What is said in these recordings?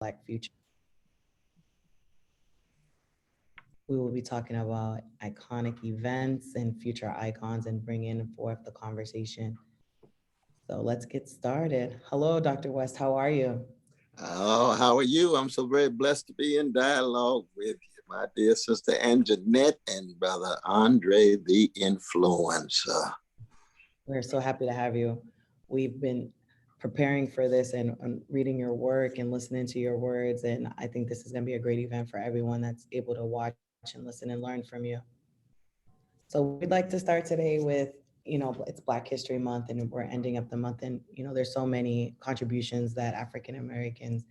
Black future. We will be talking about iconic events and future icons and bringing forth the conversation. So let's get started. Hello, Dr. West. How are you? Oh, how are you? I'm so very blessed to be in dialogue with you, my dear sister Anjanette and brother Andre, the influencer. We're so happy to have you. We've been preparing for this and reading your work and listening to your words. And I think this is going to be a great event for everyone that's able to watch and listen and learn from you. So we'd like to start today with, it's Black History Month and we're ending up the month. And, there's so many contributions that African Americans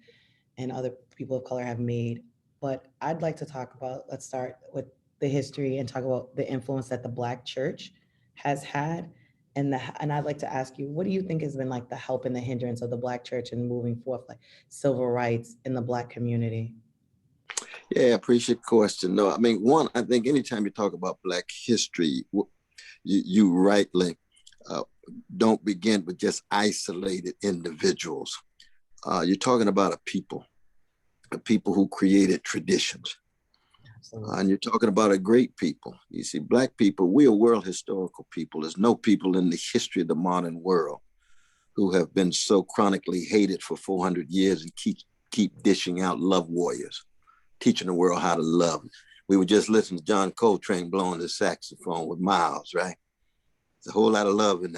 and other people of color have made. But I'd like to talk about, let's start with the history and talk about the influence that the Black church has had. And I'd like to ask you, what do you think has been like the help and the hindrance of the Black church in moving forth, like civil rights in the Black community? Yeah, I appreciate the question. No, I mean, one, I think anytime you talk about Black history, you rightly uh, don't begin with just isolated individuals. You're talking about a people who created traditions. And you're talking about a great people. You see, Black people, we are world historical people. There's no people in the history of the modern world who have been so chronically hated for 400 years and keep dishing out love warriors, teaching the world how to love. We were just listening to John Coltrane blowing the saxophone with Miles, right? There's a whole lot of love in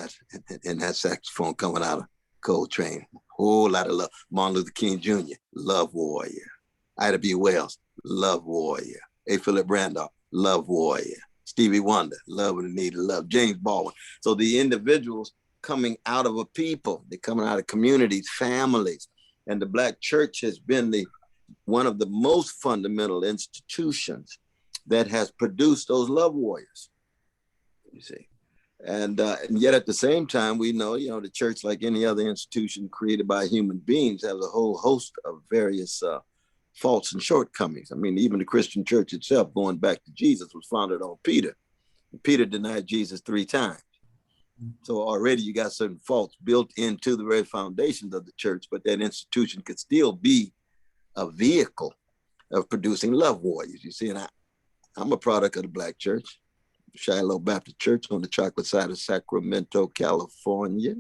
that saxophone coming out of Coltrane. Whole lot of love. Martin Luther King Jr., love warrior. Ida B. Wells, love warrior. A. Philip Randolph, love warrior. Stevie Wonder, love and needed love. James Baldwin. So the individuals coming out of a people, they're coming out of communities, families. And the Black church has been one of the most fundamental institutions that has produced those love warriors, you see. And yet at the same time, we know, the church, like any other institution created by human beings, has a whole host of various faults and shortcomings. I mean, even the Christian church itself, going back to Jesus, was founded on Peter. Peter denied Jesus 3 times. So already you got certain faults built into the very foundations of the church, but that institution could still be a vehicle of producing love warriors. You see, and I'm a product of the Black church, Shiloh Baptist Church on the chocolate side of Sacramento, California.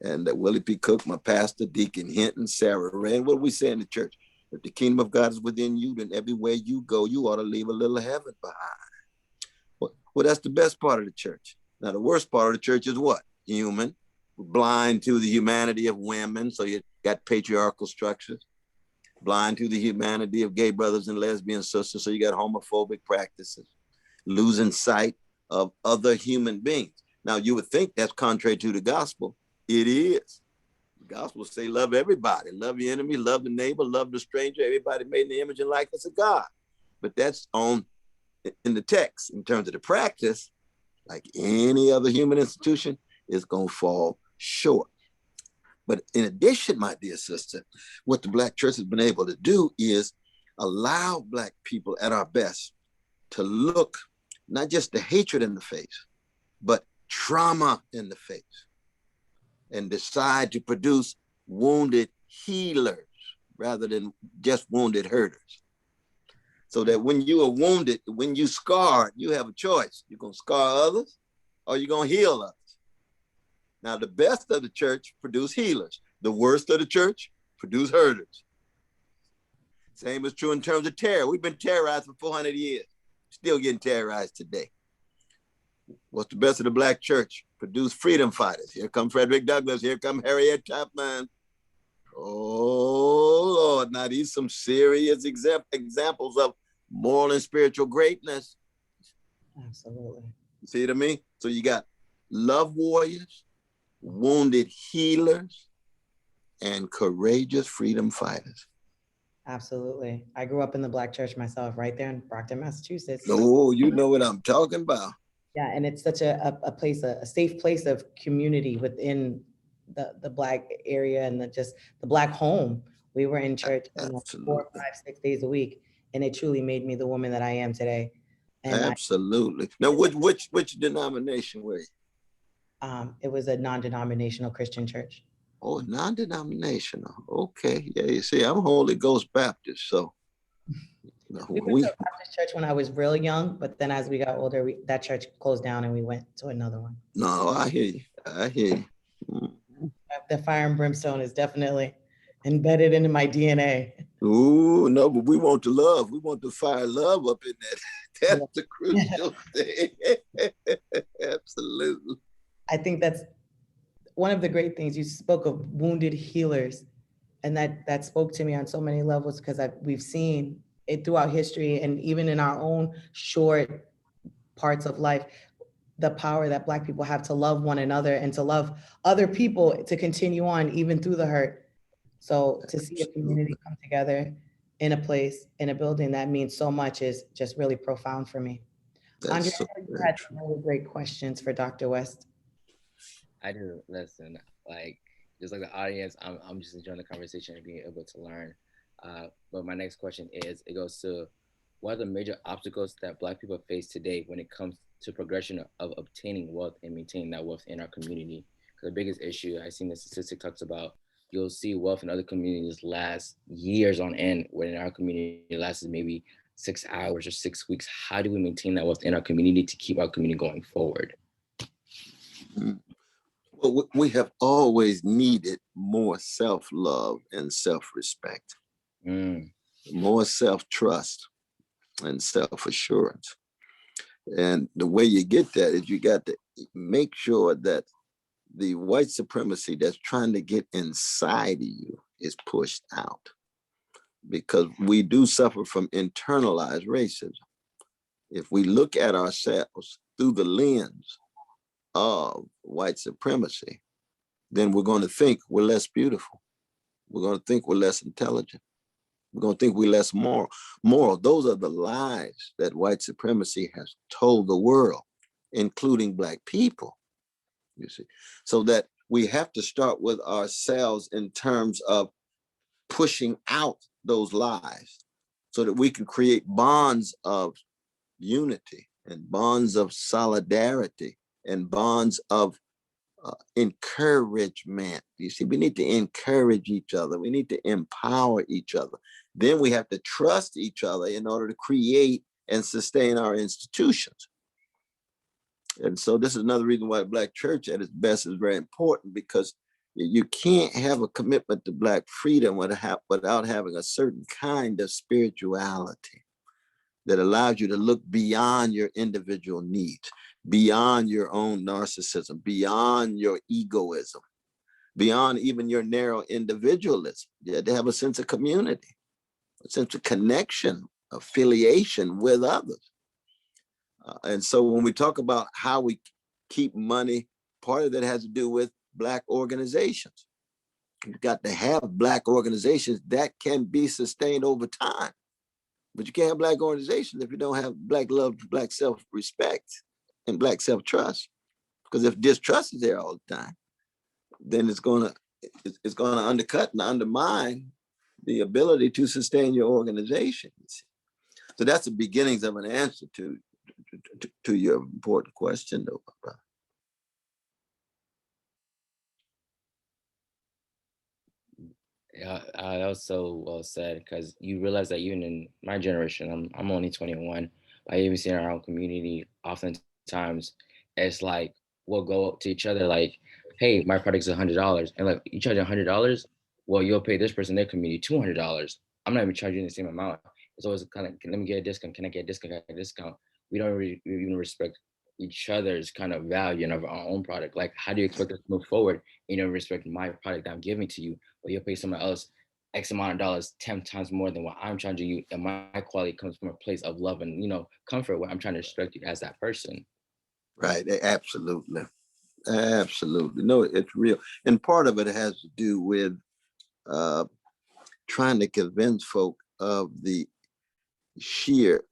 And Willie P. Cook, my pastor, Deacon Hinton, Sarah Rand. What do we say in the church? If the kingdom of God is within you, then everywhere you go, you ought to leave a little heaven behind. Well, that's the best part of the church. Now, the worst part of the church is what? Human, blind to the humanity of women. So you got patriarchal structures, blind to the humanity of gay brothers and lesbian sisters. So you got homophobic practices, losing sight of other human beings. Now, you would think that's contrary to the gospel. It is. The gospel say love everybody, love your enemy, love the neighbor, love the stranger, everybody made in the image and likeness of God. But that's in the text. In terms of the practice, like any other human institution, is going to fall short. But in addition, my dear sister, what the Black church has been able to do is allow Black people at our best to look not just the hatred in the face, but trauma in the face, and decide to produce wounded healers rather than just wounded hurters. So that when you are wounded, when you scarred, you have a choice. You're going to scar others or you're going to heal others. Now, the best of the church produce healers. The worst of the church produce hurters. Same is true in terms of terror. We've been terrorized for 400 years. Still getting terrorized today. What's the best of the Black church? Produce freedom fighters. Here come Frederick Douglass. Here come Harriet Tubman. Oh, Lord. Now, these are some serious examples of moral and spiritual greatness. Absolutely. You see what I mean? So you got love warriors, wounded healers, and courageous freedom fighters. Absolutely. I grew up in the Black church myself, right there in Brockton, Massachusetts. Oh, you know what I'm talking about. Yeah, and it's such a place, a safe place of community within the Black area and just the Black home. We were in church 4, 5, 6 days a week, and it truly made me the woman that I am today. And absolutely. Now, which denomination were you? It was a non-denominational Christian church. Oh, non-denominational. Okay. Yeah, you see, I'm Holy Ghost Baptist. So We went to a Baptist church when I was real young, but then as we got older, that church closed down and we went to another one. no, I hear you. I hear you. The fire and brimstone is definitely embedded into my DNA. Ooh, no, but we want the love. We want the fire love up in that. That's the crucial thing. Absolutely. I think that's one of the great things. You spoke of wounded healers, and that spoke to me on so many levels, because we've seen it throughout history and even in our own short parts of life, the power that Black people have to love one another and to love other people to continue on even through the hurt. So to see a community come together in a place, in a building, that means so much, is just really profound for me. Andre, So you had really great questions for Dr. West. I do. Listen, like just like the audience, I'm just enjoying the conversation and being able to learn. But my next question is, it goes to, what are the major obstacles that Black people face today when it comes to progression of obtaining wealth and maintaining that wealth in our community? Because the biggest issue, I've seen the statistic talks about, you'll see wealth in other communities last years on end, when in our community it lasts maybe 6 hours or 6 weeks. How do we maintain that wealth in our community to keep our community going forward? Well, we have always needed more self-love and self-respect, more self-trust and self-assurance. And the way you get that is you got to make sure that the white supremacy that's trying to get inside of you is pushed out, because we do suffer from internalized racism. If we look at ourselves through the lens of white supremacy, then we're going to think we're less beautiful. We're going to think we're less intelligent. We're going to think we're less moral. Those are the lies that white supremacy has told the world, including Black people, you see. So that we have to start with ourselves in terms of pushing out those lies so that we can create bonds of unity and bonds of solidarity and bonds of encouragement. You see, we need to encourage each other. We need to empower each other. Then we have to trust each other in order to create and sustain our institutions. And so this is another reason why Black church at its best is very important, because you can't have a commitment to Black freedom without having a certain kind of spirituality that allows you to look beyond your individual needs, beyond your own narcissism, beyond your egoism, beyond even your narrow individualism. You have to have a sense of community, a sense of connection, affiliation with others. And so when we talk about how we keep money, part of that has to do with Black organizations. You've got to have Black organizations that can be sustained over time. But you can't have Black organizations if you don't have Black love, Black self-respect, and Black self-trust. Because if distrust is there all the time, then it's gonna undercut and undermine the ability to sustain your organization. So that's the beginnings of an answer to your important question, though. Yeah, that was so well said, because you realize that even in my generation, I'm only 21, but I even see in our own community, oftentimes it's like we'll go up to each other like, hey, my product's $100, and like, you charge $100, well, you'll pay this person, their community, $200. I'm not even charging the same amount. It's always kind of, let me get a discount. Can I get a discount? Can I get a discount? We don't really even respect each other's kind of value and of our own product. Like, how do you expect us to move forward? You know, respect my product that I'm giving to you, or you'll pay someone else X amount of dollars, 10 times more than what I'm charging you. And my quality comes from a place of love and, you know, comfort, where I'm trying to respect you as that person. Right, absolutely. Absolutely. No, it's real. And part of it has to do with trying to convince folk of the sheer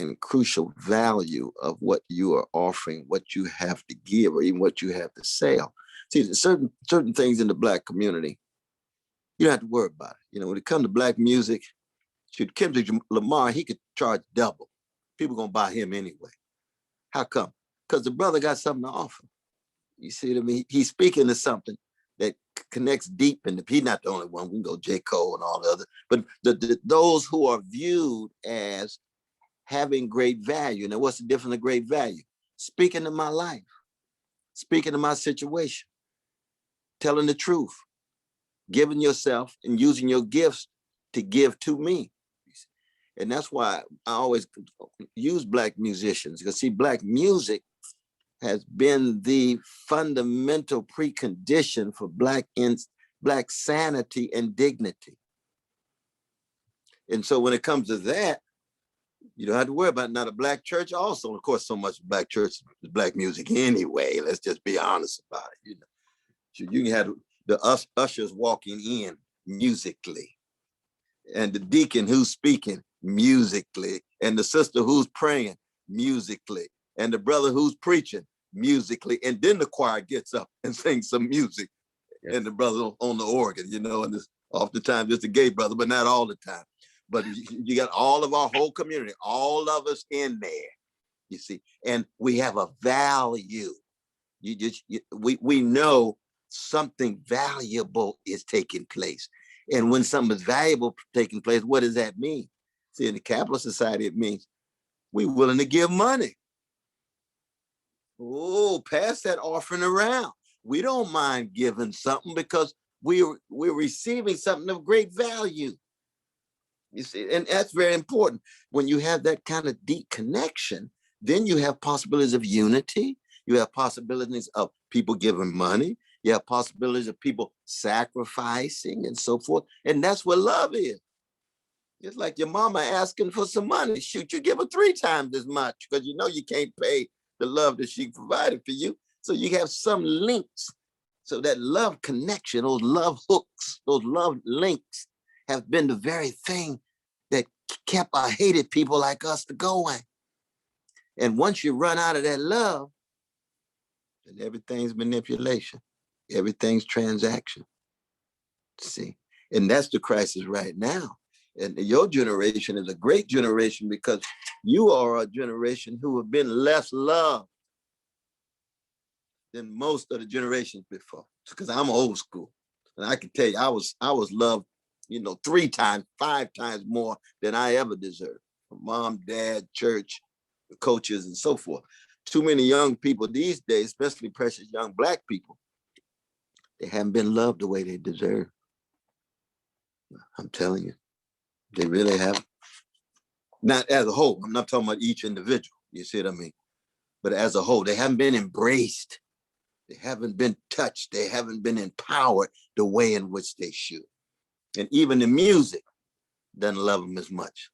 and crucial value of what you are offering, what you have to give, or even what you have to sell. See, certain things in the Black community, you don't have to worry about it. You know, when it comes to Black music, should Kendrick Lamar, he could charge double. People gonna buy him anyway. How come? Because the brother got something to offer. You see what I mean? He's speaking to something that connects deep in the, he's not the only one, we can go J. Cole and all the other, but those who are viewed as having great value. Now, what's the difference of great value? Speaking of my life, speaking of my situation, telling the truth, giving yourself and using your gifts to give to me. And that's why I always use Black musicians, because see, Black music has been the fundamental precondition for Black sanity and dignity. And so when it comes to that, you don't have to worry about not a Black church. Also, of course, so much Black church is Black music anyway. Let's just be honest about it. You know, so you can have the ushers walking in musically, and the deacon who's speaking musically, and the sister who's praying musically, and the brother who's preaching musically, and then the choir gets up and sings some music, yes. And the brother on the organ, you know, and it's oftentimes just a gay brother, but not all the time. But you got all of our whole community, all of us in there, you see, and we have a value. We know something valuable is taking place. And when something is valuable taking place, what does that mean? See, in the capitalist society, it means we're willing to give money. Oh, pass that offering around. We don't mind giving something because we're receiving something of great value. You see, and that's very important. When you have that kind of deep connection, then you have possibilities of unity. You have possibilities of people giving money. You have possibilities of people sacrificing and so forth. And that's what love is. It's like your mama asking for some money. Shoot, you give her 3 times as much because you know you can't pay the love that she provided for you. So you have some links. So that love connection, those love hooks, those love links have been the very thing that kept our hated people like us to going. And once you run out of that love, then everything's manipulation. Everything's transaction. See, and that's the crisis right now. And your generation is a great generation because you are a generation who have been less loved than most of the generations before. Because I'm old school, and I can tell you, I was loved, you know, 3 times, 5 times more than I ever deserved. From mom, dad, church, coaches, and so forth. Too many young people these days, especially precious young Black people, they haven't been loved the way they deserve. I'm telling you, they really haven't. Not as a whole. I'm not talking about each individual. You see what I mean? But as a whole, they haven't been embraced. They haven't been touched. They haven't been empowered the way in which they should. And even the music doesn't love them as much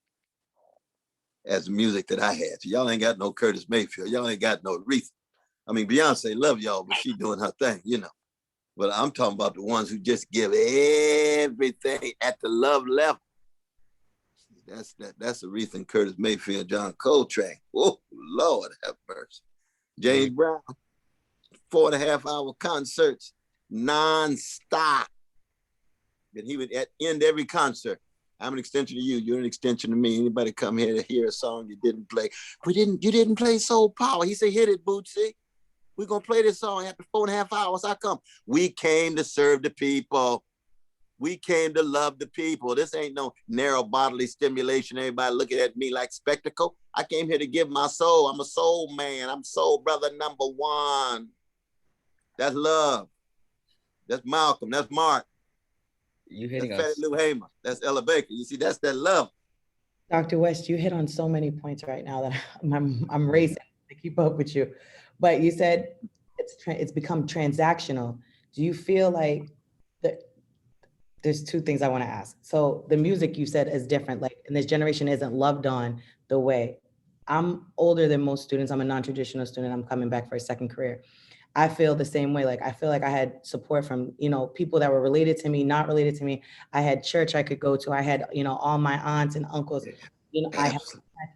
as the music that I had. So y'all ain't got no Curtis Mayfield. Y'all ain't got no Aretha. I mean, Beyonce love y'all, but she doing her thing, you know. But I'm talking about the ones who just give everything at the love level. That's Aretha and Curtis Mayfield, John Coltrane. Oh, Lord have mercy. James Brown, 4.5-hour concerts, non-stop. And he would end every concert. I'm an extension of you. You're an extension of me. Anybody come here to hear a song you didn't play? You didn't play Soul Power. He said, hit it, Bootsy. We're going to play this song after 4.5 hours. How come? We came to serve the people. We came to love the people. This ain't no narrow bodily stimulation. Everybody looking at me like spectacle. I came here to give my soul. I'm a soul man. I'm soul brother number 1. That's love. That's Malcolm. That's Mark. You hitting that's us. Fatty Lou Hamer. That's Ella Baker. You see, that's that love. Dr. West, you hit on so many points right now that I'm racing to keep up with you. But you said it's become transactional. Do you feel like there's 2 things I want to ask. So the music you said is different, like, and this generation isn't loved on the way. I'm older than most students. I'm a non-traditional student. I'm coming back for a second career. I feel the same way. Like, I feel like I had support from, you know, people that were related to me, not related to me. I had church I could go to. I had, you know, all my aunts and uncles, you know,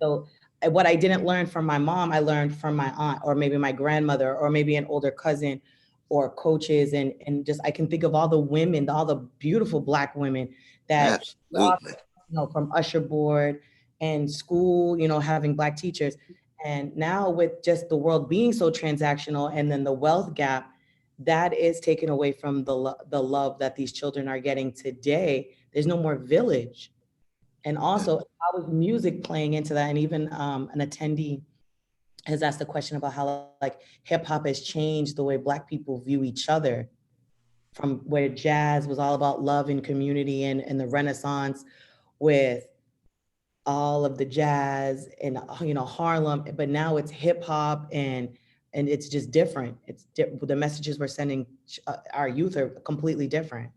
so what I didn't learn from my mom, I learned from my aunt, or maybe my grandmother, or maybe an older cousin, or coaches. And just, I can think of all the women, all the beautiful Black women that, you know, from usher board and school, you know, having Black teachers. And now with just the world being so transactional, and then the wealth gap, that is taken away from the love that these children are getting today. There's no more village. And also, how is music playing into that? And even an attendee has asked a question about how like hip hop has changed the way Black people view each other, from where jazz was all about love and community, and the Renaissance with all of the jazz and Harlem, but now it's hip hop, and it's just different. The messages we're sending our youth are completely different.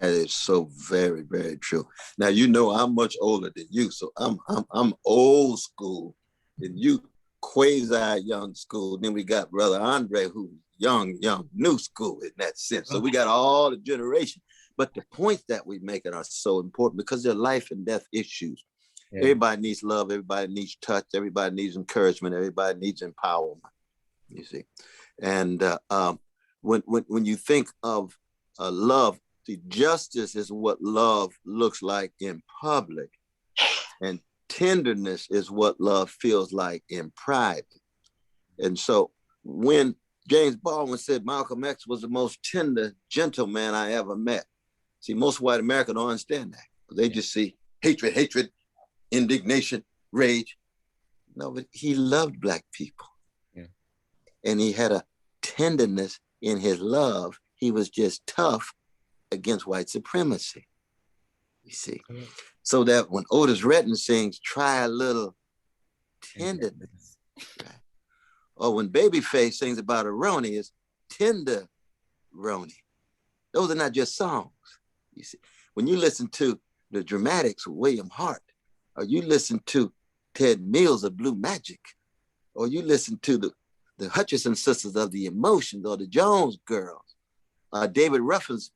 That is so very, very true. Now, I'm much older than you, so I'm old school, and you quasi young school. Then we got Brother Andre, who's young, new school in that sense. So we got all the generation. But the points that we making are so important because they're life and death issues. Yeah. Everybody needs love. Everybody needs touch. Everybody needs encouragement. Everybody needs empowerment. You see, and when you think of love, see, justice is what love looks like in public, and tenderness is what love feels like in private. And so when James Baldwin said Malcolm X was the most tender, gentle man I ever met, see, most white America don't understand that. They just see hatred, indignation, rage. No, but he loved Black people. Yeah. And he had a tenderness in his love. He was just tough against white supremacy, you see. Mm-hmm. So that when Otis Redding sings, try a little tenderness, right? Or when Babyface sings about a Roni, it's tender Roni. Those are not just songs, you see. When you listen to the dramatics of William Hart, or you listen to Ted Mills of Blue Magic, or you listen to the Hutchison Sisters of the Emotions, or the Jones Girls, David Ruffin's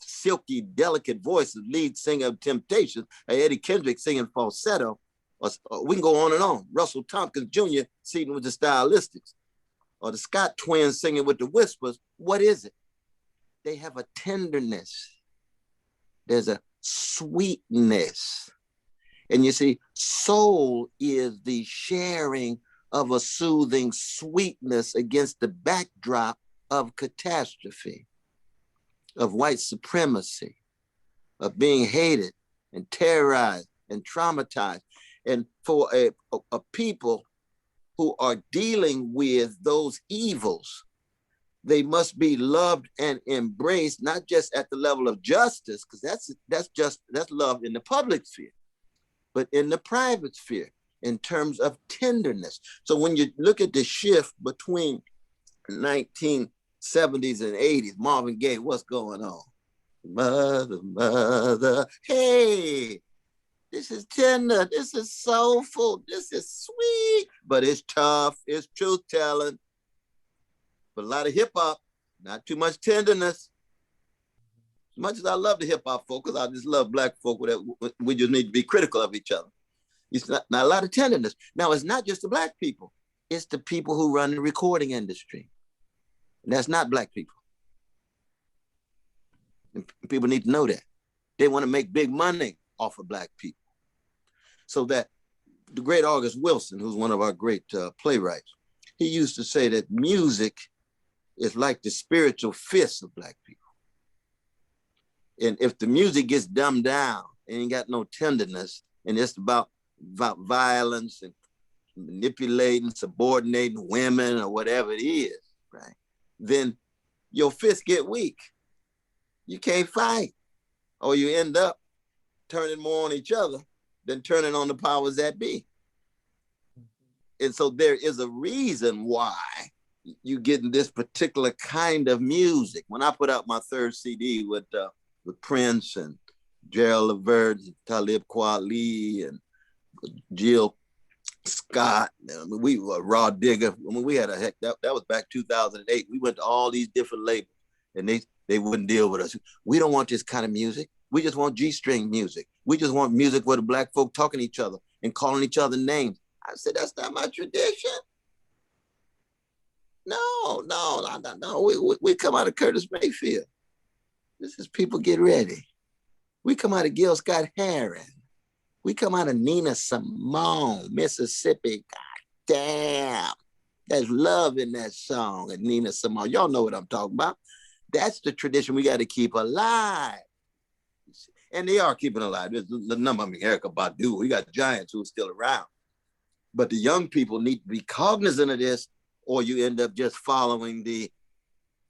silky, delicate voice of lead singer of Temptation, Eddie Kendrick singing falsetto, or we can go on and on. Russell Tompkins Jr. singing with the Stylistics, or the Scott twins singing with the Whispers. What is it? They have a tenderness. There's a sweetness. And you see, soul is the sharing of a soothing sweetness against the backdrop of catastrophe, of white supremacy, of being hated and terrorized and traumatized. And for a people who are dealing with those evils, they must be loved and embraced, not just at the level of justice, because that's love in the public sphere, but in the private sphere, in terms of tenderness. So when you look at the shift between 1970s and 80s, Marvin Gaye, what's going on? Mother, mother, hey, this is tender, this is soulful, this is sweet, but it's tough, it's truth-telling. But a lot of hip-hop, not too much tenderness. As much as I love the hip-hop folk, because I just love Black folk, we just need to be critical of each other. It's not a lot of tenderness. Now, it's not just the Black people. It's the people who run the recording industry. And that's not Black people. And people need to know that. They want to make big money off of Black people. So that the great August Wilson, who's one of our great playwrights, he used to say that music is like the spiritual fist of Black people. And if the music gets dumbed down and ain't got no tenderness, and it's about violence and manipulating, subordinating women or whatever it is, right? Then your fists get weak. You can't fight. Or you end up turning more on each other than turning on the powers that be. And so there is a reason why you getting this particular kind of music. When I put out my third CD with Prince and Gerald Levert, and Talib Kweli, and Jill Scott, we were Raw Digger. I mean, we had that was back 2008. We went to all these different labels, and they wouldn't deal with us. We don't want this kind of music. We just want G-string music. We just want music where the Black folk talking to each other and calling each other names. I said, that's not my tradition. No. We come out of Curtis Mayfield. This is People Get Ready. We come out of Gil Scott-Heron. We come out of Nina Simone, Mississippi. God damn. There's love in that song. And Nina Simone, y'all know what I'm talking about. That's the tradition we got to keep alive. And they are keeping alive. There's the number, I mean, Erykah Badu, we got giants who are still around. But the young people need to be cognizant of this, or you end up just following the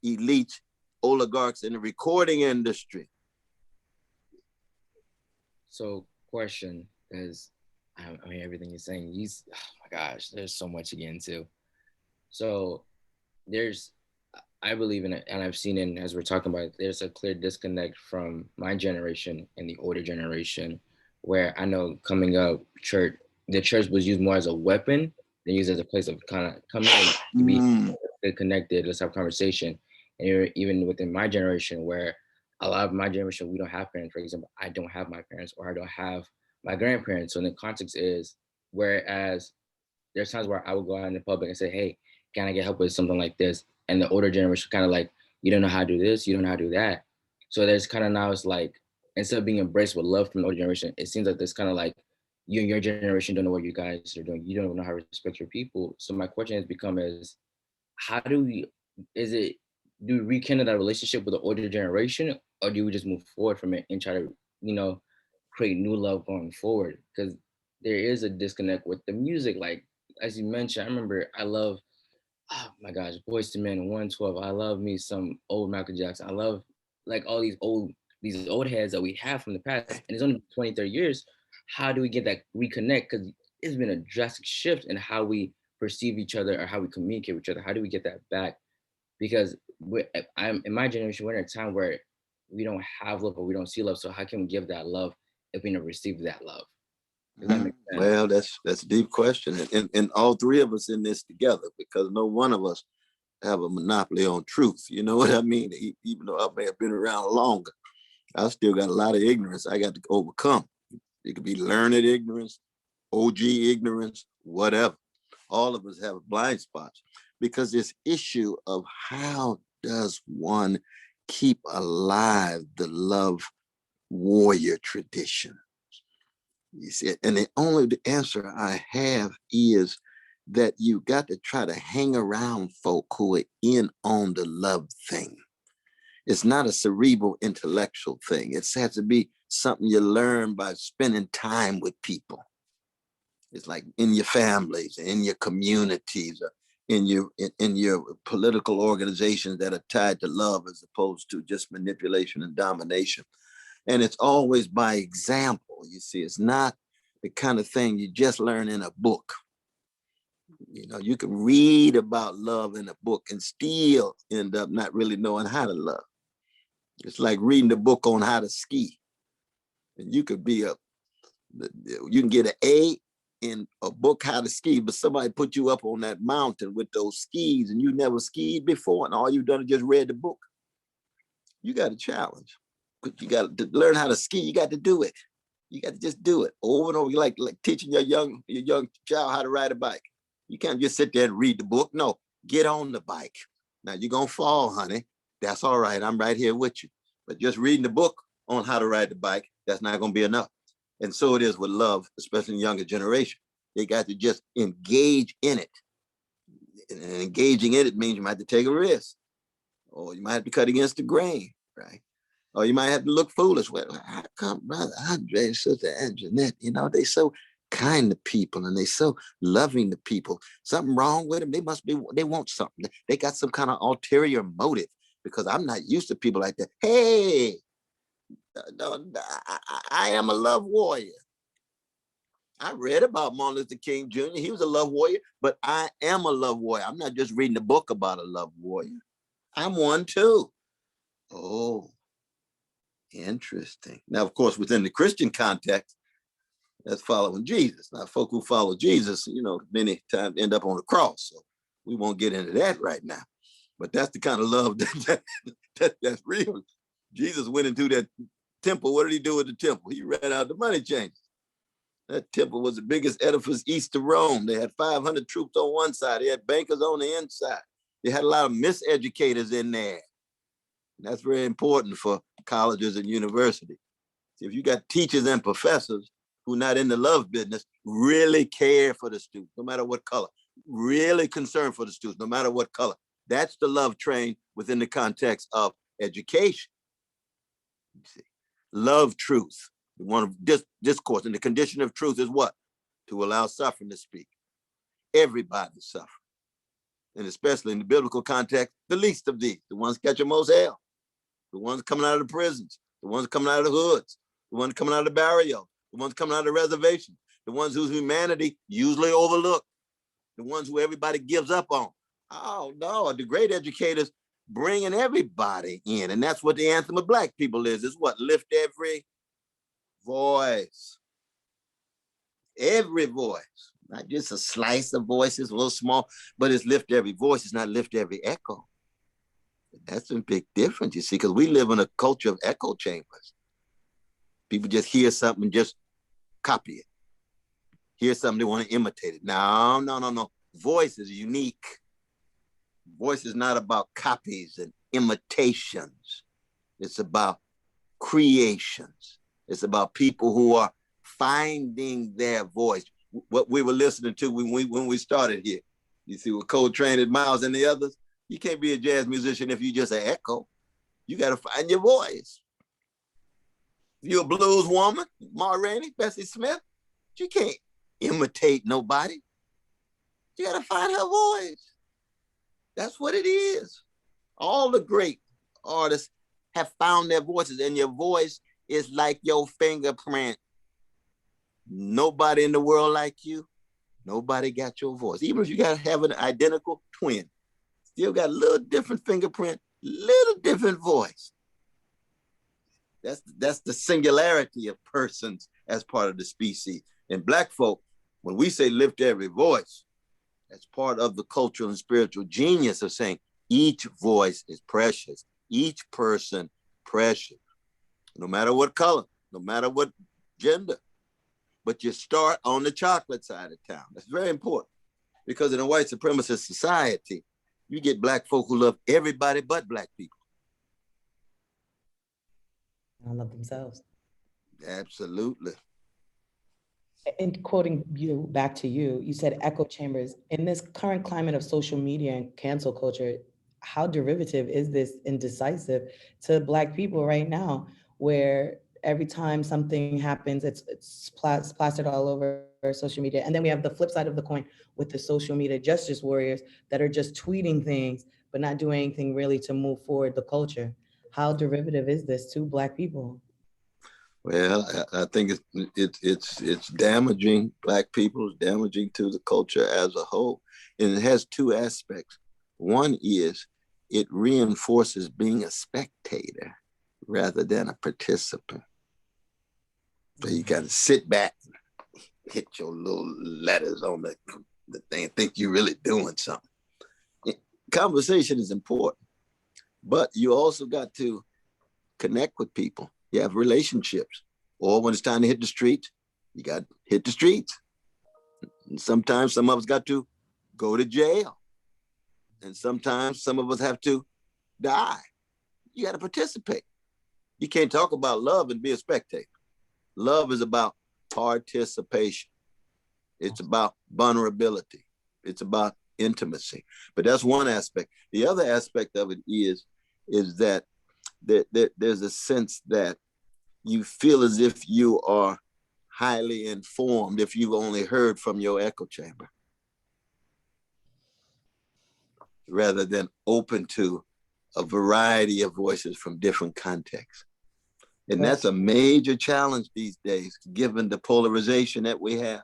elite oligarchs in the recording industry. So, question is, I mean, everything you're saying, oh my gosh, there's so much to get into. So, I believe in it, and I've seen it as we're talking about it, there's a clear disconnect from my generation and the older generation, where I know coming up, the church was used more as a weapon than used as a place of kind of coming in to be connected, let's have a conversation. And even within my generation, where a lot of my generation, we don't have parents. For example, I don't have my parents, or I don't have my grandparents. So the context is, whereas there's times where I would go out in the public and say, hey, can I get help with something like this? And the older generation kind of like, you don't know how to do this, you don't know how to do that. So there's kind of now, it's like, instead of being embraced with love from the older generation, it seems like there's kind of like, you and your generation don't know what you guys are doing. You don't know how to respect your people. So my question has become is, do we rekindle that relationship with the older generation, or do we just move forward from it and try to, create new love going forward? Because there is a disconnect with the music. Like, as you mentioned, I remember I love, oh my gosh, Boyz II Men, 112. I love me some old Michael Jackson. I love like all these old heads that we have from the past. And it's only 20, 30 years. How do we get that reconnect? Because it's been a drastic shift in how we perceive each other or how we communicate with each other. How do we get that back? Because I'm in my generation, we're in a time where we don't have love or we don't see love. So how can we give that love if we never receive that love? Does that make sense? Well, that's a deep question. And all three of us in this together, because no one of us have a monopoly on truth. You know what I mean? Even though I may have been around longer, I still got a lot of ignorance I got to overcome. It could be learned ignorance, OG ignorance, whatever. All of us have blind spots, because this issue of how does one keep alive the love warrior tradition? You see, and the answer I have is that you got to try to hang around folk who are in on the love thing. It's not a cerebral intellectual thing. It has to be something you learn by spending time with people. It's like in your families, in your communities, in your political organizations that are tied to love as opposed to just manipulation and domination. And it's always by example. You see, it's not the kind of thing you just learn in a book. You can read about love in a book and still end up not really knowing how to love. It's like reading the book on how to ski. And you can get an A in a book how to ski, but somebody put you up on that mountain with those skis and you never skied before, and all you've done is just read the book. You got a challenge. You got to learn how to ski. You got to do it. You got to just do it over and over. Like teaching your young child how to ride a bike. You can't just sit there and read the book. No, get on the bike. Now you're gonna fall, honey. That's all right. I'm right here with you. But just reading the book on how to ride the bike, that's not gonna be enough. And so it is with love, especially in the younger generation. They got to just engage in it. And engaging in it means you might have to take a risk, or you might have to cut against the grain, right? Or you might have to look foolish. Well, how come Brother Andre and Sister Anjanette, they so kind to people and they so loving to people. Something wrong with them? They want something. They got some kind of ulterior motive, because I'm not used to people like that. Hey, no, I am a love warrior. I read about Martin Luther King Jr. He was a love warrior, but I am a love warrior. I'm not just reading a book about a love warrior. I'm one too. Oh, interesting. Now, of course, within the Christian context, that's following Jesus. Now, folk who follow Jesus, many times end up on the cross. So we won't get into that right now. But that's the kind of love that's real. Jesus went into that temple. What did he do with the temple? He ran out the money changers. That temple was the biggest edifice east of Rome. They had 500 troops on one side. They had bankers on the inside. They had a lot of miseducators in there. And that's very important for colleges and universities. If you got teachers and professors who are not in the love business, really care for the students, no matter what color, really concerned for the students, no matter what color. That's the love train within the context of education. You see, love truth. One of discourse, and the condition of truth is what? To allow suffering to speak. Everybody suffers, and especially in the biblical context, the least of these, the ones catching most hell, the ones coming out of the prisons, the ones coming out of the hoods, the ones coming out of the barrios, the ones coming out of the reservation, the ones whose humanity usually overlooked, the ones who everybody gives up on. Oh no, the great educators bringing everybody in, and that's what the anthem of Black people is what? Lift every voice. Every voice, not just a slice of voices, a little small, but it's lift every voice. It's not lift every echo. That's a big difference, you see, because we live in a culture of echo chambers. People just hear something and just copy it. Hear something, they want to imitate it. No. Voice is unique. Voice is not about copies and imitations. It's about creations. It's about people who are finding their voice. What we were listening to when we started here. You see, with Coltrane and Miles and the others, you can't be a jazz musician if you just an echo. You got to find your voice. If you're a blues woman, Ma Rainey, Bessie Smith, you can't imitate nobody. You got to find her voice. That's what it is. All the great artists have found their voices, and your voice is like your fingerprint. Nobody in the world like you. Nobody got your voice. Even if you got to have an identical twin, still got a little different fingerprint, little different voice. That's the singularity of persons as part of the species. And Black folk, when we say lift every voice, that's part of the cultural and spiritual genius of saying each voice is precious, each person precious, no matter what color, no matter what gender. But you start on the chocolate side of town. That's very important, because in a white supremacist society, you get Black folk who love everybody but Black people. I love themselves. Absolutely. And quoting you back to you, you said echo chambers. In this current climate of social media and cancel culture, how derivative is this indecisive to Black people right now, where every time something happens, it's plastered all over social media. And then we have the flip side of the coin with the social media justice warriors that are just tweeting things, but not doing anything really to move forward the culture. How derivative is this to Black people? Well, I think it's damaging Black people, it's damaging to the culture as a whole. And it has two aspects. One is it reinforces being a spectator rather than a participant. So you got to sit back, hit your little letters on the thing, and think you're really doing something. Conversation is important, but you also got to connect with people. You have relationships. Or when it's time to hit the streets, you got to hit the streets. And sometimes some of us got to go to jail. And sometimes some of us have to die. You got to participate. You can't talk about love and be a spectator. Love is about participation. It's about vulnerability. It's about intimacy. But that's one aspect. The other aspect of it is that there's a sense that you feel as if you are highly informed if you've only heard from your echo chamber, rather than open to a variety of voices from different contexts. And that's a major challenge these days, given the polarization that we have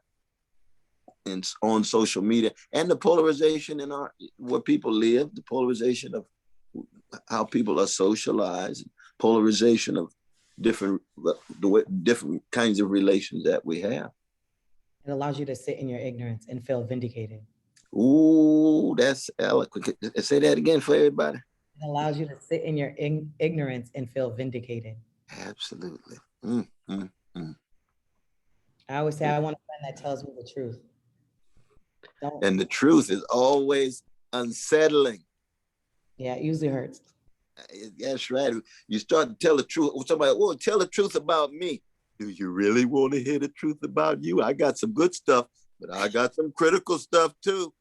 on social media and the polarization in where people live, the polarization of how people are socialized, polarization of different kinds of relations that we have. It allows you to sit in your ignorance and feel vindicated. Ooh, that's eloquent. Say that again for everybody. It allows you to sit in your ignorance and feel vindicated. Absolutely. I always say I want a friend that tells me the truth. And the truth is always unsettling. Yeah, it usually hurts. That's right. You start to tell the truth. Somebody, tell the truth about me. Do you really want to hear the truth about you? I got some good stuff, but I got some critical stuff too.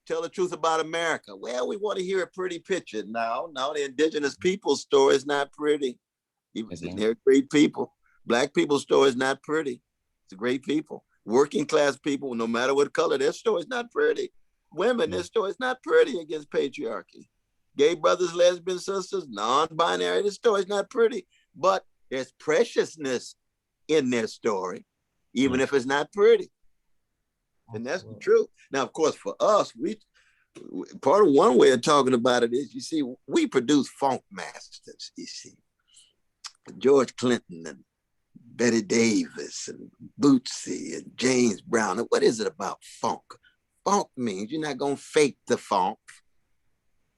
Tell the truth about America. Well, we want to hear a pretty picture. No, the indigenous people's story is not pretty. They're great people. Black people's story is not pretty. It's great people. Working class people, no matter what color, their story is not pretty. Women, their story is not pretty against patriarchy. Gay brothers, lesbian sisters, non-binary, their story is not pretty. But there's preciousness in their story, even if it's not pretty. And that's the truth. Now, of course, for us, part of one way of talking about it is, you see, we produce funk masters, you see. George Clinton and Betty Davis and Bootsy and James Brown. And what is it about funk? Funk means you're not going to fake the funk.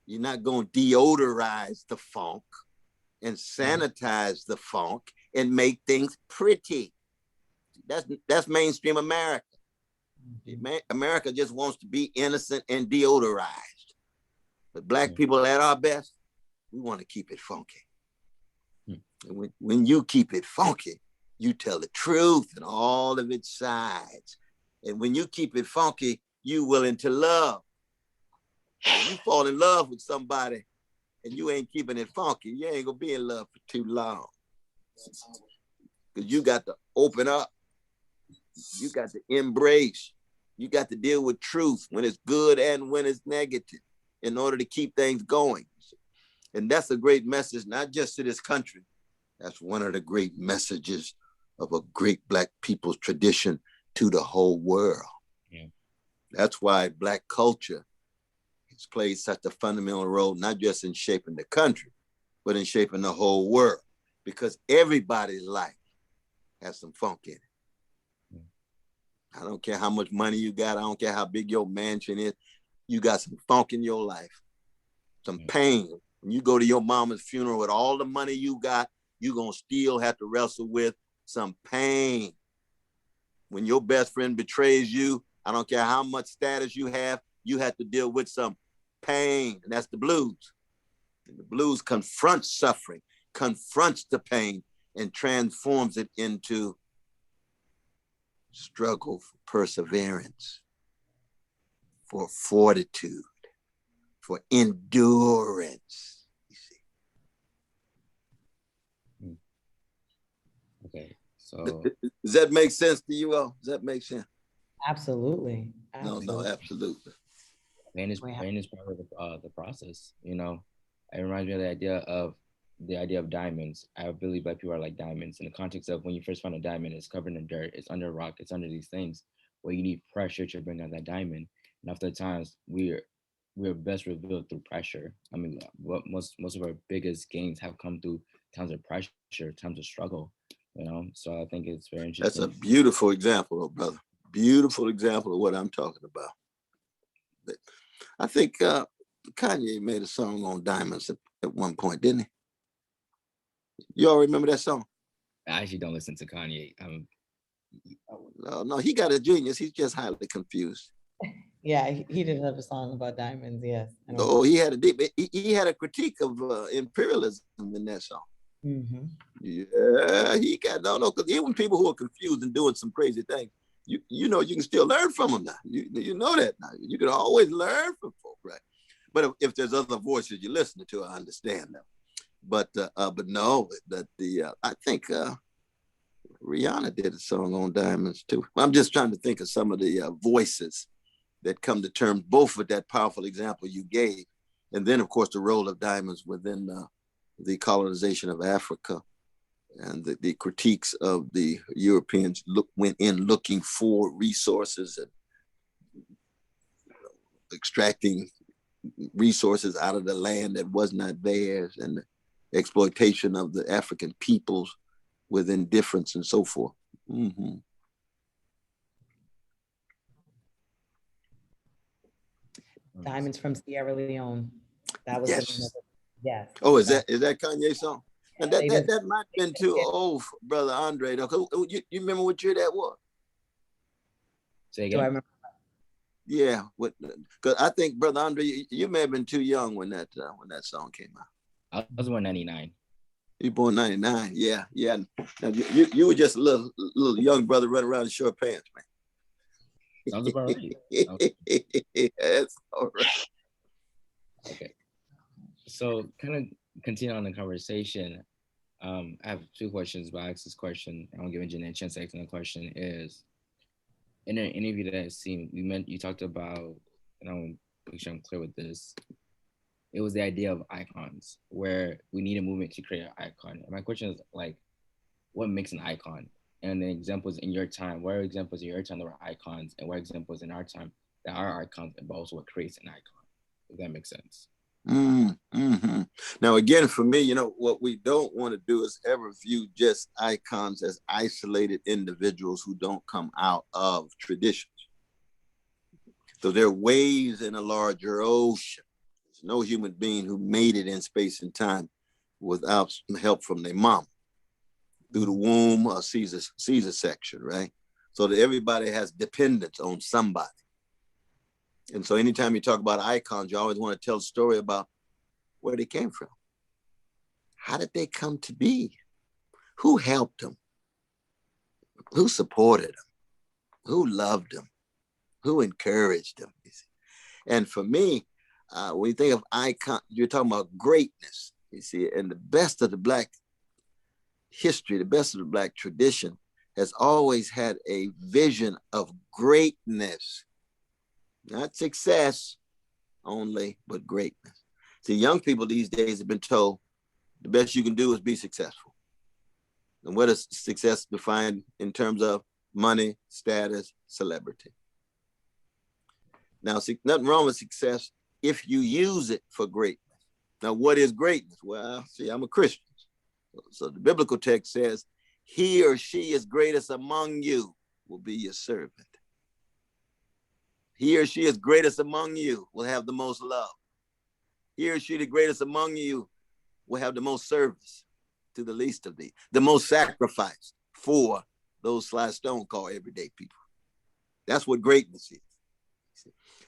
You're not going to deodorize the funk and sanitize the funk and make things pretty. That's mainstream America. America just wants to be innocent and deodorized. But Black people at our best, we want to keep it funky. And when you keep it funky, you tell the truth and all of its sides. And when you keep it funky, you willing to love. When you fall in love with somebody and you ain't keeping it funky, you ain't gonna be in love for too long. Because you got to open up. You got to embrace. You got to deal with truth when it's good and when it's negative in order to keep things going. And that's a great message, not just to this country. That's one of the great messages of a great Black people's tradition to the whole world. Yeah. That's why Black culture has played such a fundamental role, not just in shaping the country, but in shaping the whole world, because everybody's life has some funk in it. I don't care how much money you got. I don't care how big your mansion is. You got some funk in your life, some pain. When you go to your mama's funeral with all the money you got, you're going to still have to wrestle with some pain. When your best friend betrays you, I don't care how much status you have to deal with some pain. And that's the blues. And the blues confronts suffering, confronts the pain, and transforms it into struggle for perseverance, for fortitude, for endurance. You see. Okay, so does that make sense to you all? Does that make sense? Absolutely. No, absolutely. Pain is part of the process. You know, it reminds me of the idea of diamonds. I believe Black people are like diamonds in the context of when you first find a diamond, it's covered in dirt, it's under rock, it's under these things where you need pressure to bring out that diamond. And oftentimes we're best revealed through pressure. I mean, what most of our biggest gains have come through times of pressure, times of struggle. You know, so I think it's very interesting. That's a beautiful example, brother. Beautiful example of what I'm talking about. But I think Kanye made a song on diamonds at one point, didn't he? You all remember that song? I actually don't listen to Kanye. No, he got a genius. He's just highly confused. Yeah, he did have a song about diamonds. Yes. Oh, he had a critique of imperialism in that song. Mm-hmm. Yeah, he got because even people who are confused and doing some crazy things, you know, you can still learn from them now. You know that now. You can always learn from folk, right? But if there's other voices you're listening to, I understand them. But no, I think Rihanna did a song on diamonds too. I'm just trying to think of some of the voices that come to terms both with that powerful example you gave, and then of course the role of diamonds within the colonization of Africa, and the critiques of the Europeans went in looking for resources and extracting resources out of the land that was not theirs, and the exploitation of the African peoples with indifference and so forth. Mm-hmm. Diamonds from Sierra Leone. That was yes. Yes. Oh, is that Kanye's song? And that might have been too old, for Brother Andre. Though. You remember what year that was? Say again. Do I remember? Yeah, because I think Brother Andre, you may have been too young when that song came out. I was born 99. You born 99? Yeah. Now, you were just a little young brother running around in short pants, Sounds about right. That's all right. Okay. So kind of continue on the conversation. I have two questions, but I ask this question. I'm giving Anjanette a chance to ask the question is, in an interview that I've seen, you talked about, and I want to make sure I'm clear with this. It was the idea of icons, where we need a movement to create an icon. And my question is like, what makes an icon? And the examples in your time, what are examples in your time that were icons, and what examples in our time that are icons, and also what creates an icon? If that makes sense. Mm-hmm. Now, again, for me, what we don't want to do is ever view just icons as isolated individuals who don't come out of traditions. So there are waves in a larger ocean. There's no human being who made it in space and time without help from their mom through the womb or Caesar section, right? So that everybody has dependence on somebody. And so anytime you talk about icons, you always want to tell a story about where they came from. How did they come to be? Who helped them? Who supported them? Who loved them? Who encouraged them? And for me, when you think of icon, you're talking about greatness, you see, and the best of the Black history, the best of the Black tradition has always had a vision of greatness. Not success only, but greatness. See, young people these days have been told the best you can do is be successful. And what is success defined in terms of money, status, celebrity? Now, see, nothing wrong with success if you use it for greatness. Now, what is greatness? Well, see, I'm a Christian. So the biblical text says, he or she is greatest among you will be your servant. He or she is greatest among you will have the most love. He or she, the greatest among you, will have the most service to the least of thee, the most sacrifice for those Sly Stone call everyday people. That's what greatness is.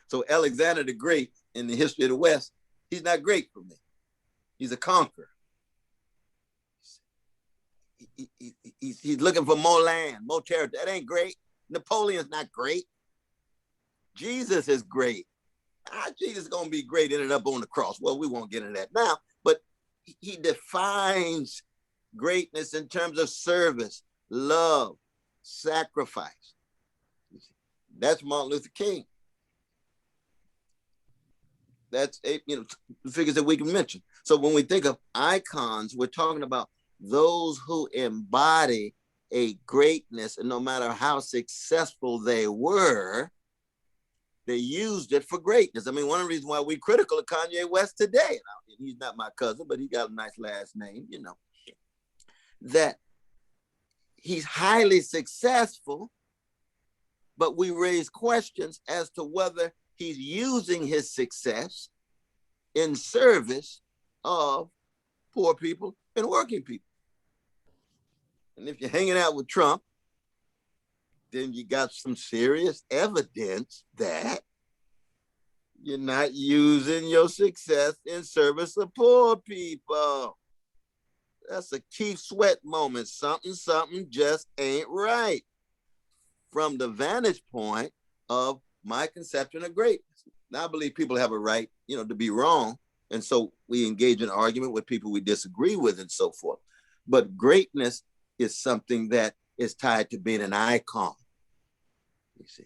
So Alexander the Great in the history of the West, he's not great for me. He's a conqueror. He's looking for more land, more territory. That ain't great. Napoleon's not great. Jesus is great. Jesus is going to be great, ended up on the cross. Well, we won't get into that now, but he defines greatness in terms of service, love, sacrifice. That's Martin Luther King. That's figures that we can mention. So when we think of icons, we're talking about those who embody a greatness, and no matter how successful they were, they used it for greatness. I mean, one of the reasons why we're critical of Kanye West today, he's not my cousin, but he got a nice last name, that he's highly successful, but we raise questions as to whether he's using his success in service of poor people and working people. And if you're hanging out with Trump, then you got some serious evidence that you're not using your success in service of poor people. That's a Keith Sweat moment. Something just ain't right from the vantage point of my conception of greatness. Now, I believe people have a right, to be wrong. And so we engage in argument with people we disagree with and so forth. But greatness is something that is tied to being an icon. You see.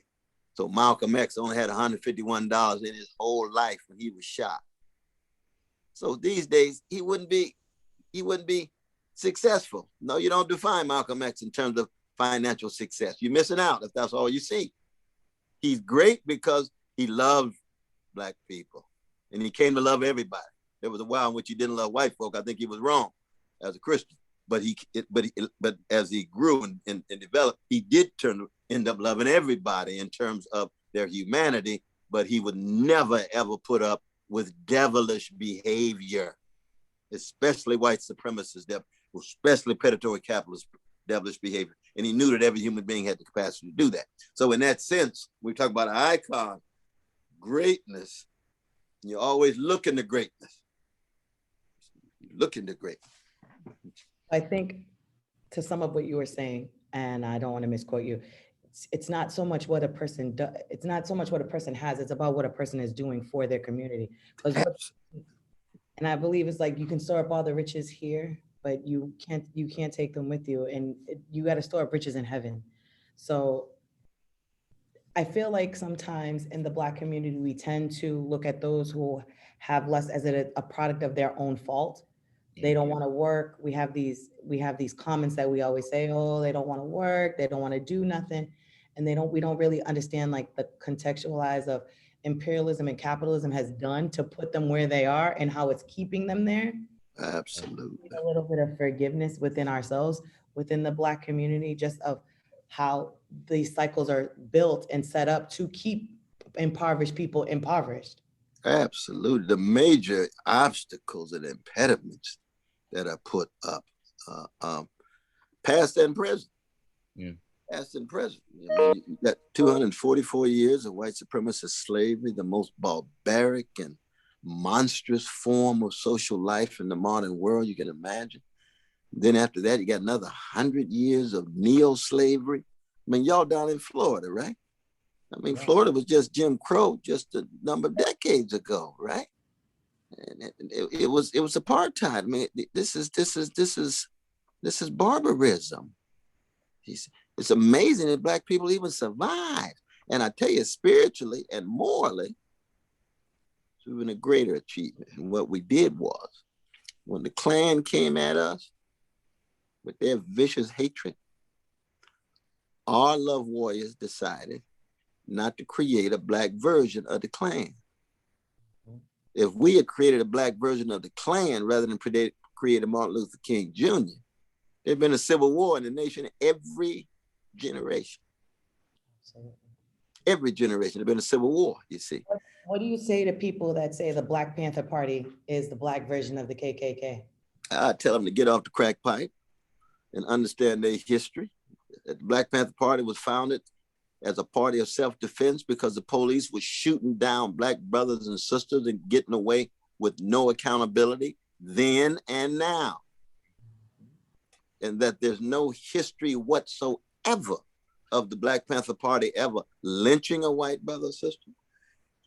So Malcolm X only had $151 in his whole life when he was shot. So these days he wouldn't be successful. No, you don't define Malcolm X in terms of financial success. You're missing out if that's all you see. He's great because he loved Black people and he came to love everybody. There was a while in which he didn't love white folk. I think he was wrong as a Christian. But as he grew and developed, he did end up loving everybody in terms of their humanity, but he would never, ever put up with devilish behavior, especially white supremacists, especially predatory capitalists, devilish behavior. And he knew that every human being had the capacity to do that. So in that sense, we talk about an icon, greatness, you're always looking to greatness. Looking to greatness. I think to sum up what you were saying, and I don't want to misquote you, it's not so much what a person does. It's not so much what a person has. It's about what a person is doing for their community. And I believe it's like you can store up all the riches here, but you can't take them with you, and you got to store up riches in heaven. So I feel like sometimes in the Black community, we tend to look at those who have less as a product of their own fault. They don't want to work. We have these comments that we always say, oh, they don't want to work, they don't want to do nothing. And we don't really understand like the contextualize of imperialism and capitalism has done to put them where they are and how it's keeping them there. Absolutely. A little bit of forgiveness within ourselves, within the Black community, just of how these cycles are built and set up to keep impoverished people impoverished. Absolutely. The major obstacles and impediments that are put up, past and present. Past and present. You got 244 years of white supremacist slavery, the most barbaric and monstrous form of social life in the modern world you can imagine. Then after that, you got another 100 years of neo-slavery. I mean, y'all down in Florida, right? I mean, Florida was just Jim Crow just a number of decades ago, right? And it was apartheid. I mean, this is barbarism. It's amazing that Black people even survived. And I tell you, spiritually and morally, it's even a greater achievement. And what we did was, when the Klan came at us with their vicious hatred, our love warriors decided not to create a Black version of the Klan. If we had created a Black version of the Klan rather than create a Martin Luther King Jr., there'd been a civil war in the nation every generation. Absolutely. Every generation, there'd been a civil war, you see. What do you say to people that say the Black Panther Party is the Black version of the KKK? I tell them to get off the crack pipe and understand their history. The Black Panther Party was founded as a party of self-defense because the police was shooting down Black brothers and sisters and getting away with no accountability then and now. And that there's no history whatsoever of the Black Panther Party ever lynching a white brother or sister,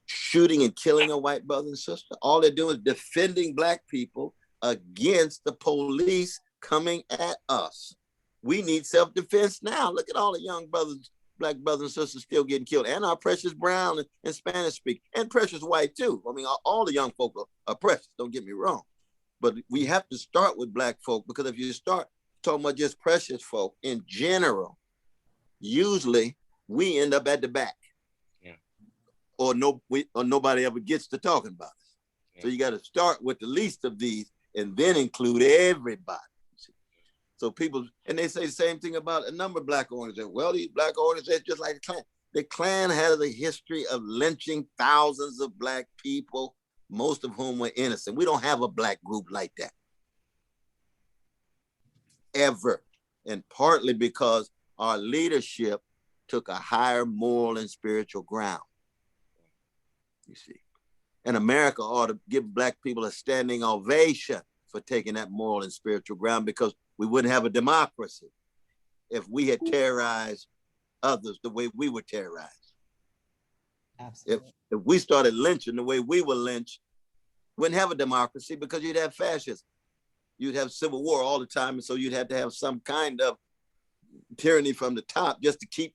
shooting and killing a white brother and sister. All they're doing is defending Black people against the police coming at us. We need self-defense now. Look at all the young brothers, Black brothers and sisters still getting killed, and our precious brown and Spanish speak, and precious white too. I mean, all the young folk are precious, don't get me wrong. But we have to start with Black folk, because if you start talking about just precious folk in general, usually we end up at the back. Yeah. Or nobody ever gets to talking about us. Yeah. So you got to start with the least of these and then include everybody. So people, and they say the same thing about a number of Black organizations. Well, these Black organizations, just like the Klan. The Klan has a history of lynching thousands of Black people, most of whom were innocent. We don't have a Black group like that. Ever. And partly because our leadership took a higher moral and spiritual ground. You see. And America ought to give Black people a standing ovation for taking that moral and spiritual ground, because we wouldn't have a democracy if we had terrorized others the way we were terrorized. Absolutely. If we started lynching the way we were lynched, wouldn't have a democracy, because you'd have fascism. You'd have civil war all the time, and so you'd have to have some kind of tyranny from the top just to keep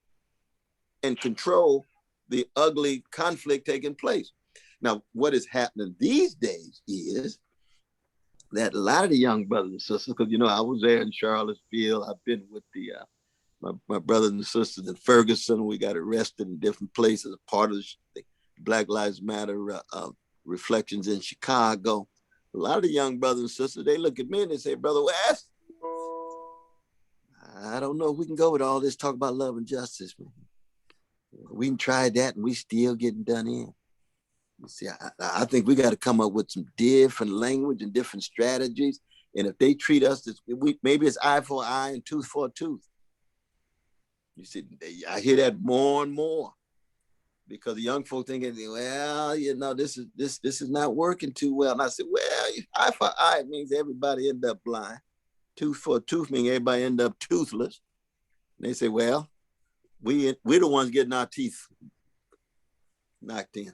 and control the ugly conflict taking place. Now, what is happening these days is that a lot of the young brothers and sisters, because, you know, I was there in Charlottesville. I've been with the my brothers and sisters in Ferguson. We got arrested in different places, part of the Black Lives Matter reflections in Chicago. A lot of the young brothers and sisters, they look at me and they say, Brother West, I don't know if we can go with all this talk about love and justice, man. We can try that and we still getting done in. See, I think we got to come up with some different language and different strategies. And if they treat us, maybe it's eye for eye and tooth for a tooth. You see, I hear that more and more, because the young folk thinking, well, you know, this is not working too well. And I said, well, eye for eye means everybody end up blind. Tooth for a tooth means everybody end up toothless. And they say, well, we're the ones getting our teeth knocked in.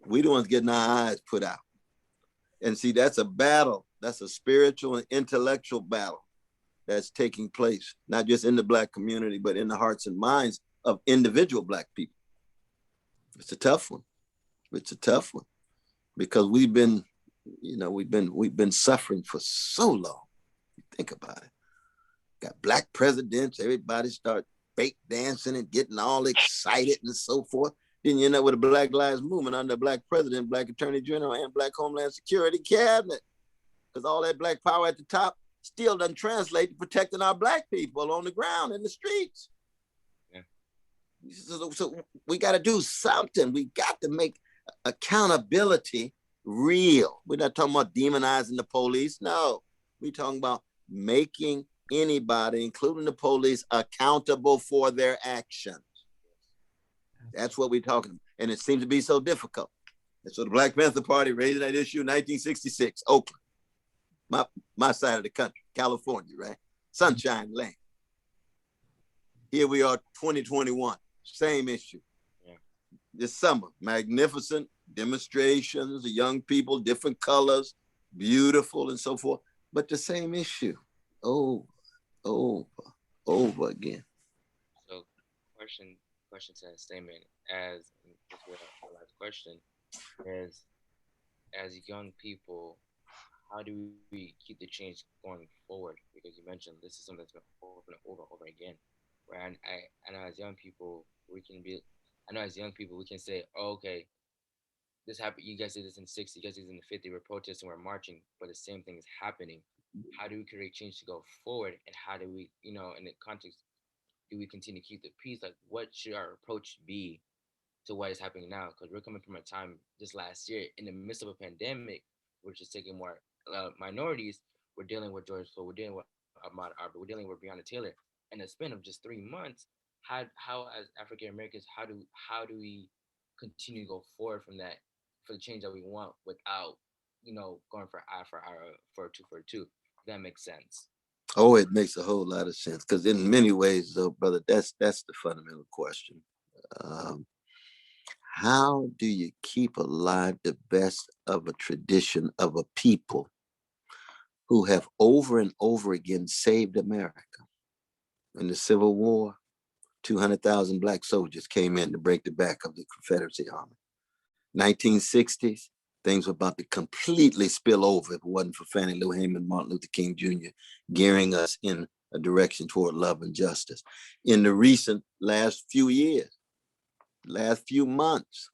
We the ones getting our eyes put out. And see, that's a battle. That's a spiritual and intellectual battle that's taking place, not just in the Black community, but in the hearts and minds of individual Black people. It's a tough one. It's a tough one because we've been suffering for so long. Think about it. Got Black presidents, everybody start fake dancing and getting all excited and so forth. Then you end up with a Black Lives Movement under Black president, Black attorney general, and Black Homeland Security cabinet. Because all that Black power at the top still doesn't translate to protecting our Black people on the ground in the streets. Yeah. So we got to do something. We got to make accountability real. We're not talking about demonizing the police. No, we're talking about making anybody, including the police, accountable for their actions. That's what we're talking about. And it seems to be so difficult. And so the Black Panther Party raised that issue in 1966, Oakland, my side of the country, California, right? Sunshine Land. Here we are, 2021, same issue. Yeah. This summer, magnificent demonstrations of young people, different colors, beautiful and so forth, but the same issue over again. So question to that statement, as the last question is, as young people, how do we keep the change going forward? Because you mentioned this is something that's been over again. Right? I know as young people we can say, oh, okay, this happened. You guys did this in the 60s, you guys did this in the 50s. We're protesting, we're marching, but the same thing is happening. How do we create change to go forward? And how do we, in the context, do we continue to keep the peace? Like, what should our approach be to what is happening now? Because we're coming from a time just last year in the midst of a pandemic, we're just taking more minorities. We're dealing with George Floyd, we're dealing with Ahmaud Arbery, we're dealing with Breonna Taylor. In a span of just 3 months, how as African Americans, how do we continue to go forward from that for the change that we want without, going for eye for eye, for a tooth for a tooth? If that makes sense. Oh, it makes a whole lot of sense because in many ways, though, brother, that's the fundamental question. How do you keep alive the best of a tradition of a people who have over and over again saved America? In the Civil War, 200,000 Black soldiers came in to break the back of the Confederacy Army. 1960s, things were about to completely spill over if it wasn't for Fannie Lou Hamer, Martin Luther King Jr. gearing us in a direction toward love and justice. In the recent last few years, last few months,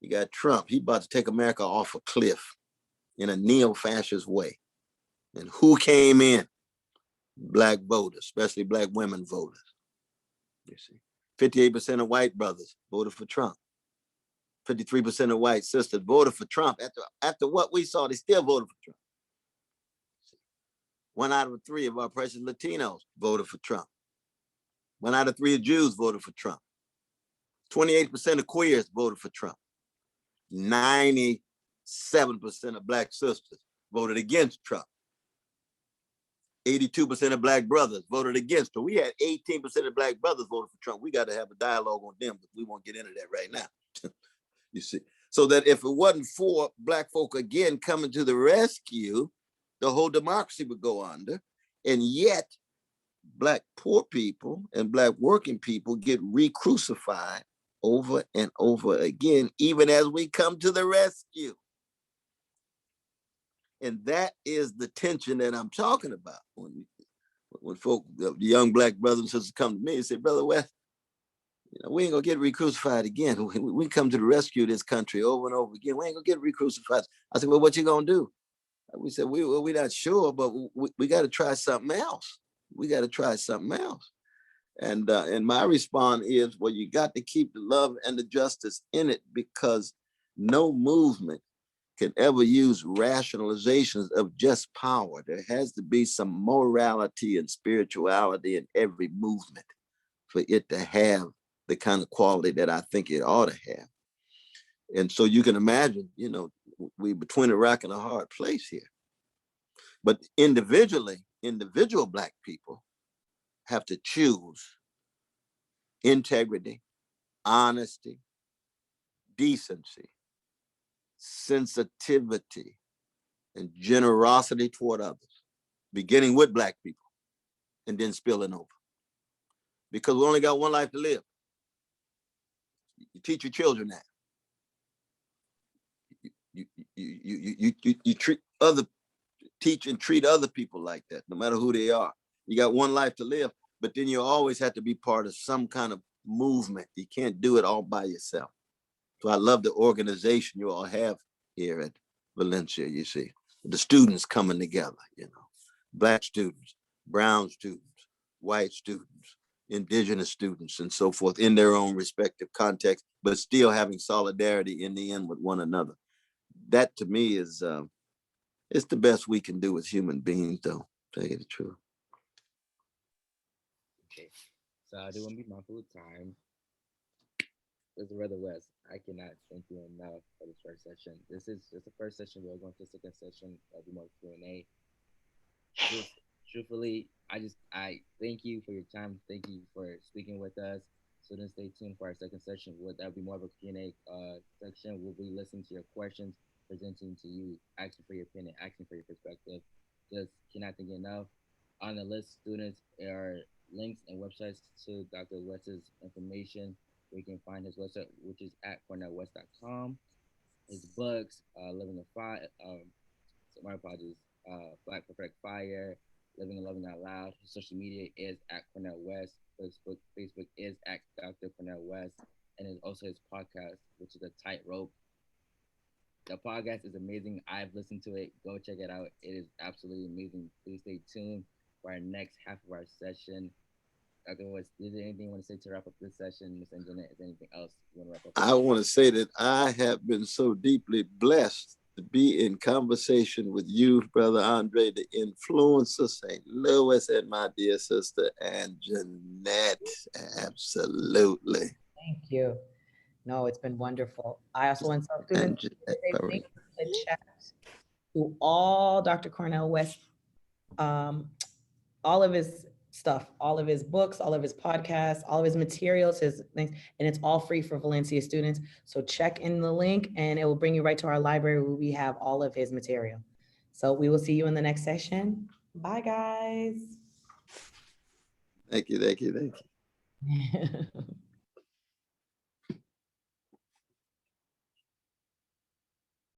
you got Trump. He about to take America off a cliff in a neo-fascist way. And who came in? Black voters, especially Black women voters. You see, 58% of white brothers voted for Trump. 53% of white sisters voted for Trump. After what we saw, they still voted for Trump. 1 out of 3 of our precious Latinos voted for Trump. 1 out of 3 of Jews voted for Trump. 28% of queers voted for Trump. 97% of Black sisters voted against Trump. 82% of Black brothers voted against him. We had 18% of Black brothers voted for Trump. We got to have a dialogue on them, but we won't get into that right now. You see, so that if it wasn't for Black folk again coming to the rescue, the whole democracy would go under. And yet, Black poor people and Black working people get re-crucified over and over again, even as we come to the rescue. And that is the tension that I'm talking about. When folk, the young Black brothers and sisters come to me and say, Brother West, we ain't gonna get re-crucified again. We come to the rescue of this country over and over again. We ain't gonna get re-crucified. I said, well, what you gonna do? We said, we're not sure, but we got to try something else. We got to try something else. And my response is, well, you got to keep the love and the justice in it, because no movement can ever use rationalizations of just power. There has to be some morality and spirituality in every movement for it to have the kind of quality that I think it ought to have. And so you can imagine, we between a rock and a hard place here. But individual Black people have to choose integrity, honesty, decency, sensitivity, and generosity toward others, beginning with Black people and then spilling over. Because we only got one life to live. You teach your children that. You teach and treat other people like that, no matter who they are. You got one life to live, but then you always have to be part of some kind of movement. You can't do it all by yourself. So I love the organization you all have here at Valencia, you see. The students coming together, Black students, brown students, white students, indigenous students, and so forth in their own respective context, but still having solidarity in the end with one another. That to me is it's the best we can do as human beings, though, to tell you the truth. Okay. So I do want to be mindful of time. Mr. Brother West, I cannot thank you enough for this first session. This is just the first session. We're going to the second session. There'll be more Q&A. Just truthfully, I thank you for your time. Thank you for speaking with us. So then stay tuned for our second session. That'll be more of a Q&A section. We'll be listening to your questions, presenting to you, asking for your opinion, asking for your perspective. Just cannot thank you enough. On the list, students, are links and websites to Dr. West's information. We can find his website, which is at cornelwest.com. His books, Living a Fire, my apologies, Black Prophetic Fire, Living and Loving Out Loud. His social media is at Cornel West. Facebook is at Dr. Cornel West. And it's also his podcast, which is a Tightrope. The podcast is amazing. I've listened to it. Go check it out. It is absolutely amazing. Please stay tuned for our next half of our session. Dr. West, is there anything you want to say to wrap up this session? Ms. Anjanette, is there anything else you want to wrap up? I want to say that I have been so deeply blessed to be in conversation with you, Brother Andre, the influencer, St. Louis, and my dear sister Anjanette. Absolutely. Thank you. No, it's been wonderful. I also want some students to say thank you in the chat to all Dr. Cornel West, all of his stuff, all of his books, all of his podcasts, all of his materials, his things, and it's all free for Valencia students. So check in the link and it will bring you right to our library where we have all of his material. So we will see you in the next session. Bye, guys. Thank you.